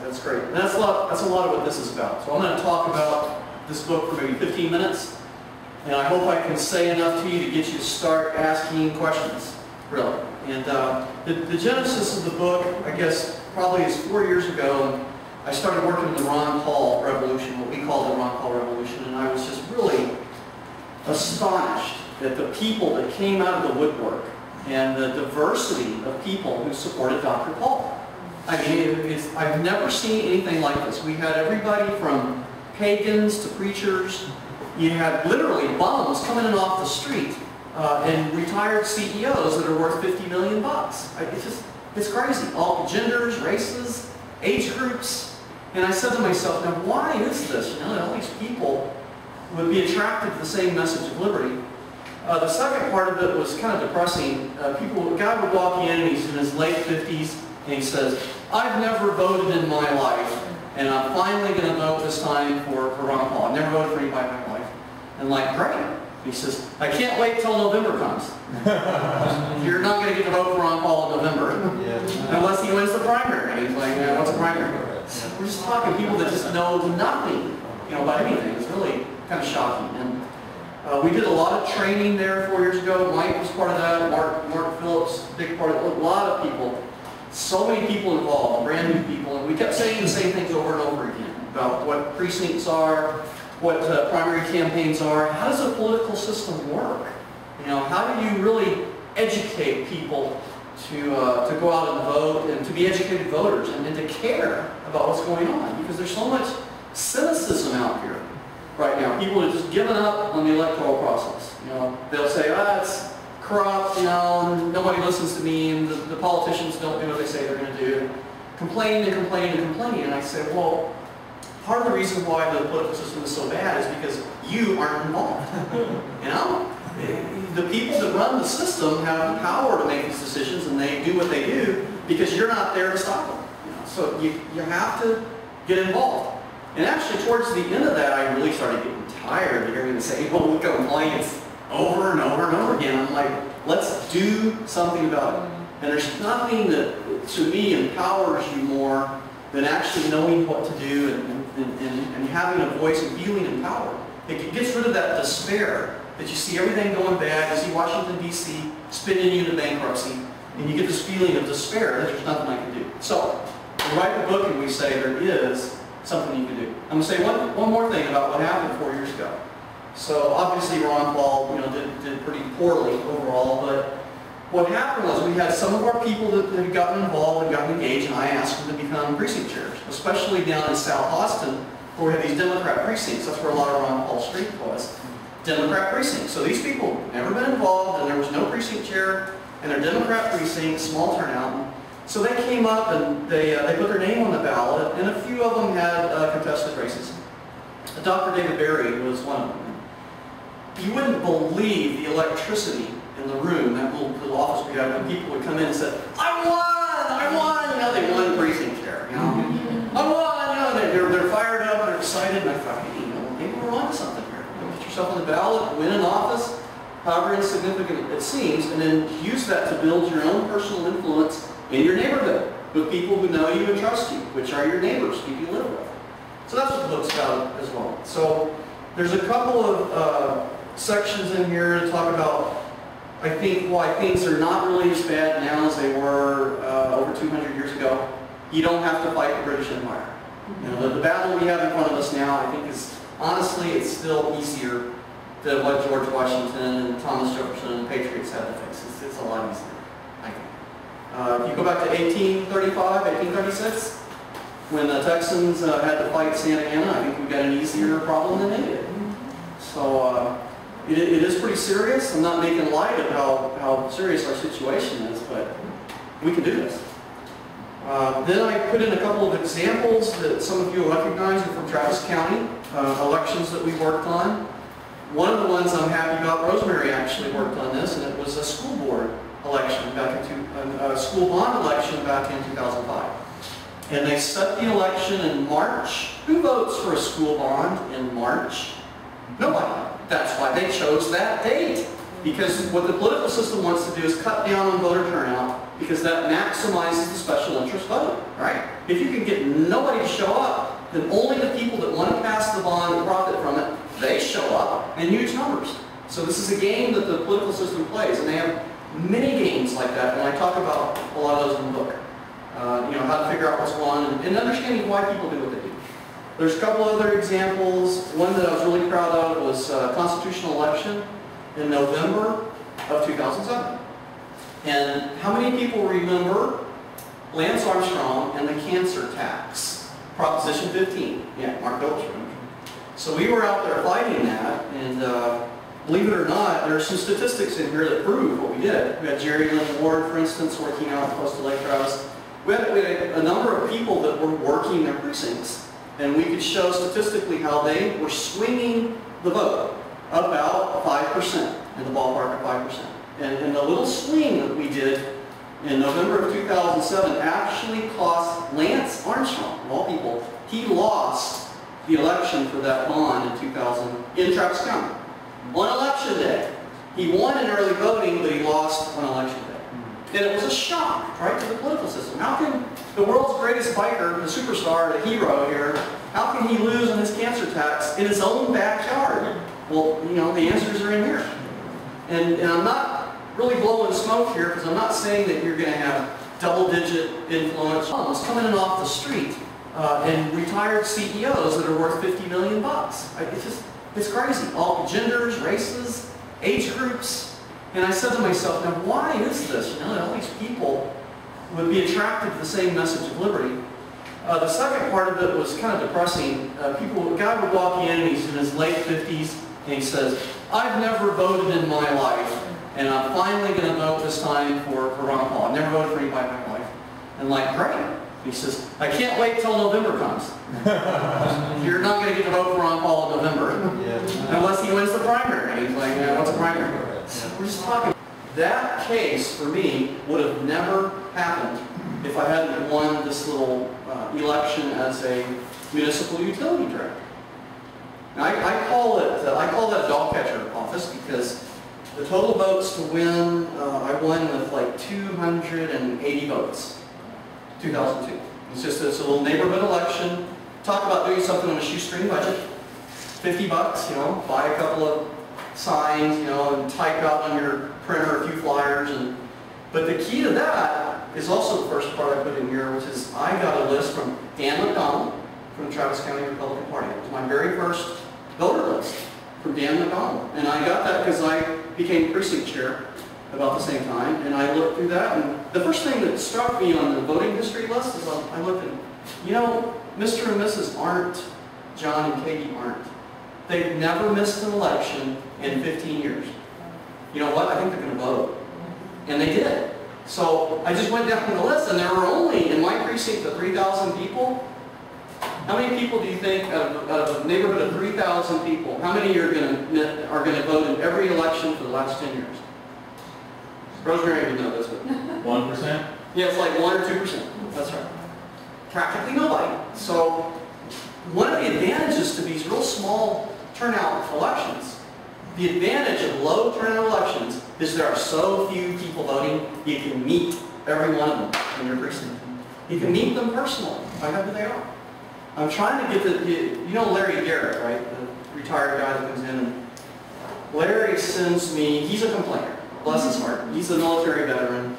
that's great. And that's a lot of what this is about. So I'm going to talk about this book for maybe 15 minutes, and I hope I can say enough to you to get you to start asking questions, really. And the genesis of the book, I guess, probably is 4 years ago. And I started working in the Ron Paul Revolution, what we call the Ron Paul Revolution, and I was just really astonished at the people that came out of the woodwork and the diversity of people who supported Dr. Paul. I mean, I've never seen anything like this. We had everybody from pagans to preachers. You had literally bums coming in off the street and retired CEOs that are worth $50 million. It's crazy. All genders, races, age groups. And I said to myself, now why is this? You know, that all these people would be attracted to the same message of liberty. The second part of it was kind of depressing. A guy would walk in, and he's in his late 50s, and he says, I've never voted in my life, and I'm finally going to vote this time for Ron Paul. I've never voted for anybody in my life. And like, great. He says, I can't wait till November comes. You're not going to get to vote for Ron Paul in November, unless he wins the primary. And he's like, what's a primary? We're just talking people that just know nothing, about anything. It's really kind of shocking. And we did a lot of training there 4 years ago. Mike was part of that. Mark Phillips, big part of it. A lot of people. So many people involved, brand new people. And we kept saying the same things over and over again about what precincts are, what primary campaigns are. How does a political system work? How do you really educate people to go out and vote and to be educated voters and to care about what's going on? Because there's so much cynicism out here right now. People have just given up on the electoral process. They'll say, it's corrupt, nobody listens to me, and the politicians don't do what they say they're going to do. Complain and complain and complain. And I say, well, part of the reason why the political system is so bad is because you aren't involved. The people that run the system have the power to make these decisions, and they do what they do because you're not there to stop them. So you have to get involved. And actually, towards the end of that, I really started getting tired of hearing them say, well, we complaints over and over and over again. I'm like, let's do something about it. And there's nothing that, to me, empowers you more than actually knowing what to do and having a voice and feeling empowered. It gets rid of that despair that you see everything going bad, you see Washington, D.C. spinning you into bankruptcy, and you get this feeling of despair that there's nothing I can do. So, we write the book and we say there is something you can do. I'm going to say one more thing about what happened 4 years ago. So, obviously Ron Paul did pretty poorly overall, but what happened was we had some of our people that had gotten involved and gotten engaged, and I asked them to become precinct chairs, especially down in South Austin, where we have these Democrat precincts. That's where a lot of Ron Paul Street was. Democrat precincts. So these people had never been involved, and there was no precinct chair, and they're Democrat precincts, small turnout. So they came up and they put their name on the ballot, and a few of them had contested races. Dr. David Berry was one of them. You wouldn't believe the electricity in the room, that little office we had, when people would come in and say, I won! They won precinct chair. I won! They're fired up, they're excited, and I thought, hey, maybe we're on to something here. Put yourself on the ballot, win an office, however insignificant it seems, and then use that to build your own personal influence in your neighborhood with people who know you and trust you, which are your neighbors, people you live with. So that's what the book's about as well. So there's a couple of sections in here to talk about, I think, why things are not really as bad now as they were over 200 years ago. You don't have to fight the British Empire. The battle we have in front of us now, I think, is honestly, it's still easier than what George Washington and Thomas Jefferson and the Patriots had to face. It's a lot easier, I think. If you go back to 1835, 1836, when the Texans had to fight Santa Anna, I think we got an easier problem than they did. So it is pretty serious. I'm not making light of how serious our situation is, but we can do this. Then I put in a couple of examples that some of you will recognize are from Travis County, elections that we worked on. One of the ones I'm happy about, Rosemary actually worked on this, and it was a school board election a school bond election back in 2005. And they set the election in March. Who votes for a school bond in March? Nobody. That's why they chose that date. Because what the political system wants to do is cut down on voter turnout because that maximizes the special interest vote, right? If you can get nobody to show up, then only the people that want to pass the bond and profit from it, they show up in huge numbers. So this is a game that the political system plays, and they have many games like that, and I talk about a lot of those in the book. How to figure out what's going on and understanding why people do what they do. There's a couple other examples. One that I was really proud of was a constitutional election in November of 2007. And how many people remember Lance Armstrong and the cancer tax? Proposition 15. Yeah, Mark Phillips remembers. So we were out there fighting that, and believe it or not, there are some statistics in here that prove what we did. We had Jerry Lynn Ward, for instance, working out close to Lake Travis. We had a number of people that were working their precincts, and we could show statistically how they were swinging the vote about 5%, in the ballpark of 5%. And the little swing that we did in November of 2007 actually cost Lance Armstrong, of all people, he lost the election for that bond in 2000 in Travis County. On election day. He won in early voting, but he lost on election day. And it was a shock, right, to the political system. How can the world's greatest biker, the superstar, the hero here, how can he lose on his cancer tax in his own backyard? Well, the answers are in here. And I'm not really blowing smoke here because I'm not saying that you're going to have double-digit influence coming in off the street and retired CEOs that are worth $50 million. It's crazy. All genders, races, age groups. And I said to myself, now why is this? That all these people would be attracted to the same message of liberty. The second part of it was kind of depressing. A guy would walk in, and he's in his late 50s, and he says, I've never voted in my life, and I'm finally going to vote this time for Ron Paul. I've never voted for anybody in my life. And great. He says, I can't wait till November comes. You're not going to get to vote for Ron Paul in November. Unless he wins the primary. And he's like, what's a primary? We're just talking. That case, for me, would have never happened if I hadn't won this little election as a municipal utility director. Now, I call that dog catcher office because the total votes to win, I won with 280 votes. 2002. It's a little neighborhood election. Talk about doing something on a shoestring budget. $50, buy a couple of signs, and type out on your printer a few flyers. But the key to that is also the first part I put in here, which is I got a list from Dan McDonald from the Travis County Republican Party. It was my very first voter list from Dan McDonald. And I got that because I became precinct chair about the same time, and I looked through that, and the first thing that struck me on the voting history list is I looked at, Mr. and Mrs. Arndt, John and Katie Arndt, they've never missed an election in 15 years. You know what? I think they're going to vote. And they did. So I just went down the list, and there were only, in my precinct, of 3,000 people. How many people do you think, out of a neighborhood of 3,000 people, how many are going to vote in every election for the last 10 years? Rosemary would know this, but 1%? Yeah, it's 1 or 2%. That's right. Practically nobody. So one of the advantages to these real small turnout elections, the advantage of low turnout elections is there are so few people voting, you can meet every one of them in your precinct. You can meet them personally, find out who they are. I'm trying to get Larry Garrett, right? The retired guy that comes in. And Larry sends me, he's a complainer. Bless his heart. He's a military veteran.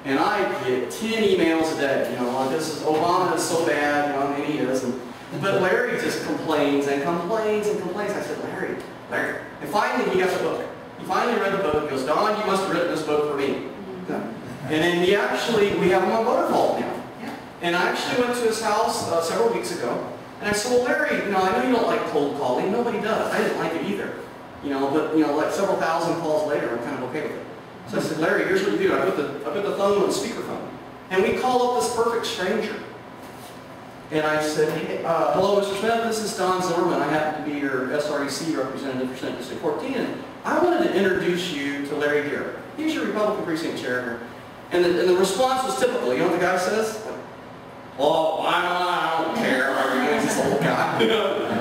And I get 10 emails a day. Obama is so bad, and he is. But Larry just complains and complains and complains. I said, Larry. And finally he got the book. He finally read the book and goes, Don, you must have written this book for me. And then we have him on voter vault now. And I actually went to his house several weeks ago. And I said, well, Larry, I know you don't like cold calling. Nobody does. I didn't like it either. But several thousand calls later, I'm kind of okay with it. So I said, Larry, here's what you do. I put the phone on speakerphone. And we call up this perfect stranger. And I said, hey, hello, Mr. Smith, this is Don Zimmerman. I happen to be your SREC representative for Senate District 14. And I wanted to introduce you to Larry Garrett. He's your Republican precinct chair. And the response was typical. You know what the guy says? Oh, I don't care. He's this old guy.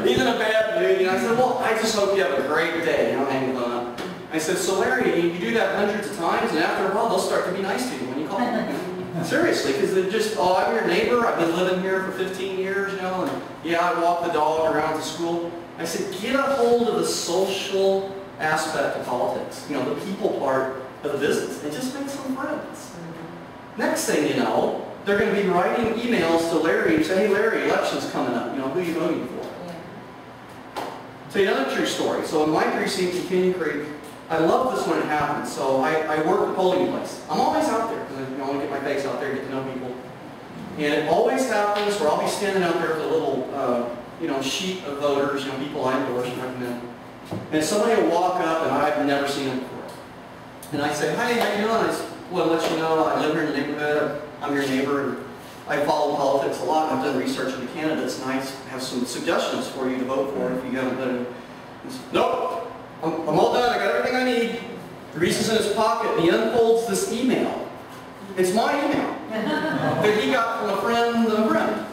He's in a bad mood. I said, well, I just hope you have a great day. Hang the phone up. I said, so Larry, you do that hundreds of times, and after a while, they'll start to be nice to you when you call them. Seriously, because they're just, oh, I'm your neighbor, I've been living here for 15 years, you know, and yeah, I walk the dog around to school. I said, get a hold of the social aspect of politics, you know, the people part of the business, and just make some friends. Next thing you know, they're going to be writing emails to Larry and say, hey Larry, election's coming up, you know, who are you voting for? Tell you another true story. So in my precinct in Canyon Creek, I love this when it happens. So I work the polling place. I'm always out there because I want to get my face out there, get to know people. And it always happens where I'll be standing out there with a little, you know, sheet of voters, you know, people I endorse and recommend. And somebody will walk up and I've never seen them before. And I say, hey, how you doing? I just want to let you know I live here in the neighborhood. I'm your neighbor. And I follow politics a lot. I've done research on the candidates, and I have some suggestions for you to vote for if you haven't done it. He says, nope, I'm all done. I got everything I need. He reaches in his pocket and he unfolds this email. It's my email that he got from a friend of a friend.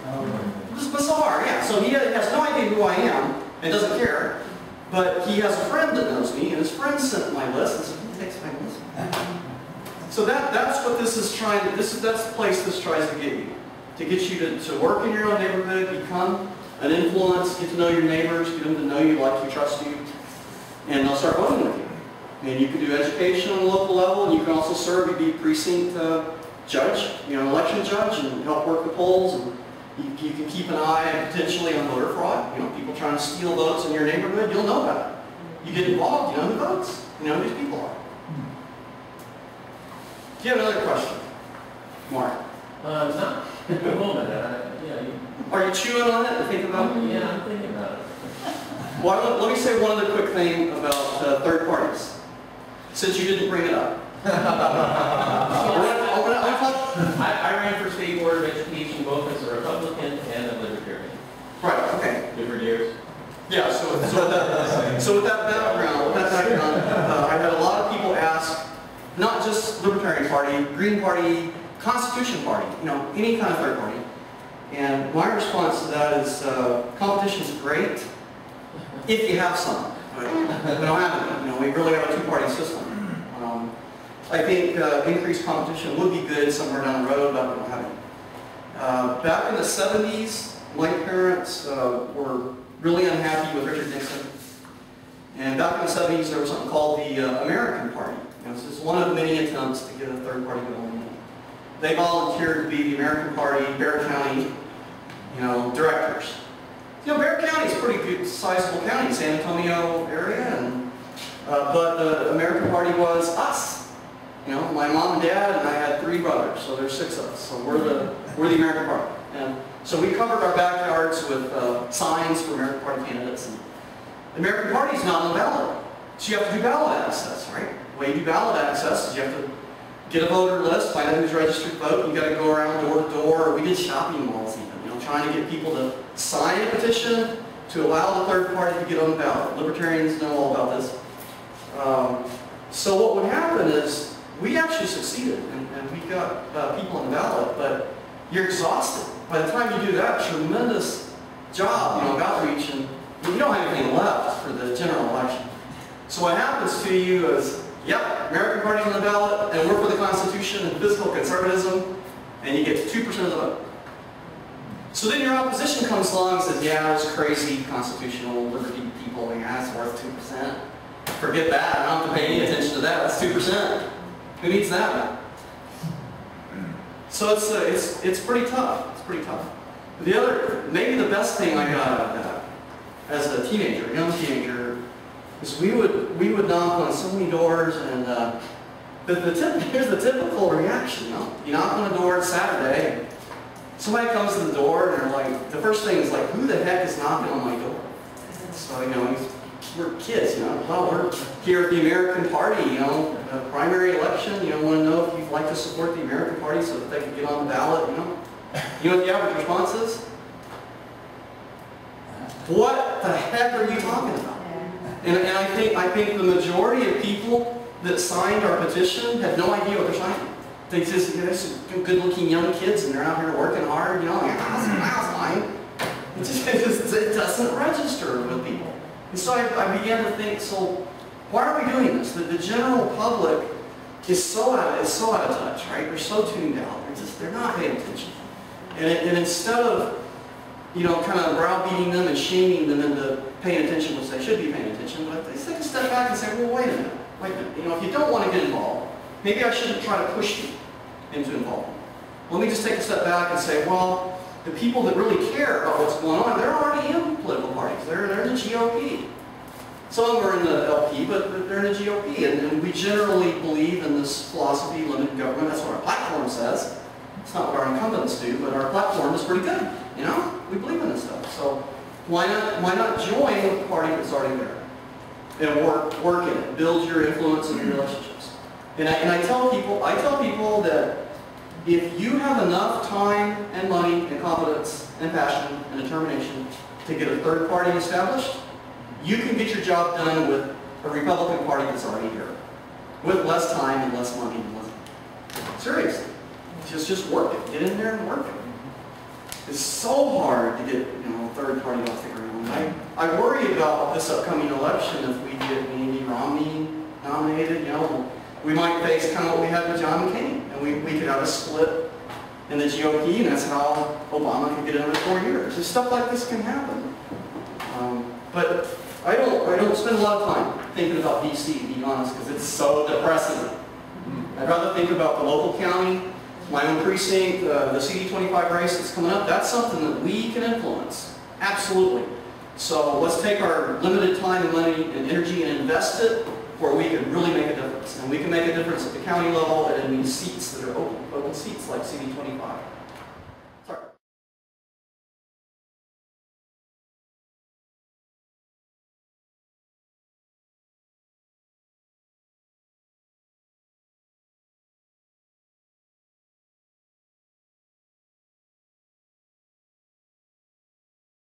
It's bizarre, yeah. So he has no idea who I am and doesn't care, but he has a friend that knows me, and his friend sent my list and said, who takes my list? So that's what this is trying to, that's the place this tries to get you. To get you to work in your own neighborhood, become an influence, get to know your neighbors, get them to know you, like you, trust you, and they'll start voting with you. And you can do education on the local level, and you can also serve, you be precinct judge, you know, election judge, and help work the polls, and you can keep an eye potentially on voter fraud, you know, people trying to steal votes in your neighborhood, you'll know about it. You get involved, you know who votes, you know who these people are. Do you have another question, Mark? Not at the moment. Yeah. Are you chewing on it and thinking about it? Yeah, I'm thinking about it. Well, let me say one other quick thing about third parties, since you didn't bring it up. I ran for state board of education both as a Republican and a Libertarian. Right. Okay. Different years. Yeah. So with that background, I had a lot of people ask, not just Libertarian Party, Green Party, Constitution Party, you know, any kind of third party. And my response to that is, competition is great if you have some. But we don't have any. You know, we really have a two-party system. I think increased competition would be good somewhere down the road, but we don't have any. Back in the 70s, my parents were really unhappy with Richard Nixon. And back in the 70s, there was something called the American Party. You know, this is one of many attempts to get a third party going. They volunteered to be the American Party, Bear County, you know, directors. You know, Bear County is a pretty good, sizable county, San Antonio area, and but the American Party was us. You know, my mom and dad, and I had 3 brothers, so there's 6 of us. So we're the American Party, and so we covered our backyards with signs for American Party candidates. And the American Party is not on the ballot, so you have to do ballot access, right? The way you do ballot access is you have to get a voter list, find out who's registered to vote. You got to go around door to door. We did shopping malls even, you know, trying to get people to sign a petition to allow the third party to get on the ballot. Libertarians know all about this. So what would happen is we actually succeeded, and we got people on the ballot, but you're exhausted. By the time you do that tremendous job, you know, of outreach, and you don't have anything left for the general election. So what happens to you is, yep, American Party's on the ballot, and we're for the Constitution and fiscal conservatism, and you get 2% of the vote. So then your opposition comes along and says, yeah, those crazy constitutional liberty people, yeah, that's worth 2%. Forget that, I don't have to pay any attention to that, that's 2%. Who needs that? So it's pretty tough, it's pretty tough. The other, maybe the best thing I got out of that, as a teenager, a young teenager, is we would knock on so many doors, and here's the typical reaction. You know? You knock on a door, it's Saturday, and somebody comes to the door, and they're like, the first thing is like, who the heck is knocking on my door? So, you know, we're kids, you know, well, we're here at the American Party, you know, a primary election, you know, want to know if you'd like to support the American Party so that they can get on the ballot, you know. You know what the average response is? What the heck are you talking about? And I think the majority of people that signed our petition had no idea what they're signing. They just, you know, some good-looking young kids, and they're out here working hard, you know, like, that's fine. It doesn't register with people. And so I began to think, so Why are we doing this? The general public is so out of touch, right? They're so tuned out. They're not paying attention. And instead of, you know, kind of browbeating them and shaming them into paying attention, which they should be paying attention, but they take a step back and say, well, wait a minute. You know, if you don't want to get involved, maybe I shouldn't try to push you into involvement. Let me just take a step back and say, well, the people that really care about what's going on, they're already in political parties. They're in the GOP. Some of them are in the LP, but they're in the GOP. And we generally believe in this philosophy, limited government. That's what our platform says. It's not what our incumbents do, but our platform is pretty good. You know, we believe in this stuff. So why not join with the party that's already there and work in it, build your influence and your relationships. And I tell people that if you have enough time and money and competence and passion and determination to get a third party established, you can get your job done with a Republican Party that's already here, with less time and less money and less. Seriously, just work it. Get in there and work it. It's so hard to get, you know, a third party off the ground. I worry about this upcoming election if we get Andy Romney nominated. You know, we might face kind of what we had with John McCain, and we could have a split in the GOP, and that's how Obama could get another 4 years. Just stuff like this can happen. But I don't spend a lot of time thinking about DC, to be honest, because it's so depressing. I'd rather think about the local county, my own precinct, the CD25 race that's coming up. That's something that we can influence. Absolutely. So let's take our limited time and money and energy and invest it where we can really make a difference. And we can make a difference at the county level and in these seats that are open seats like CD25.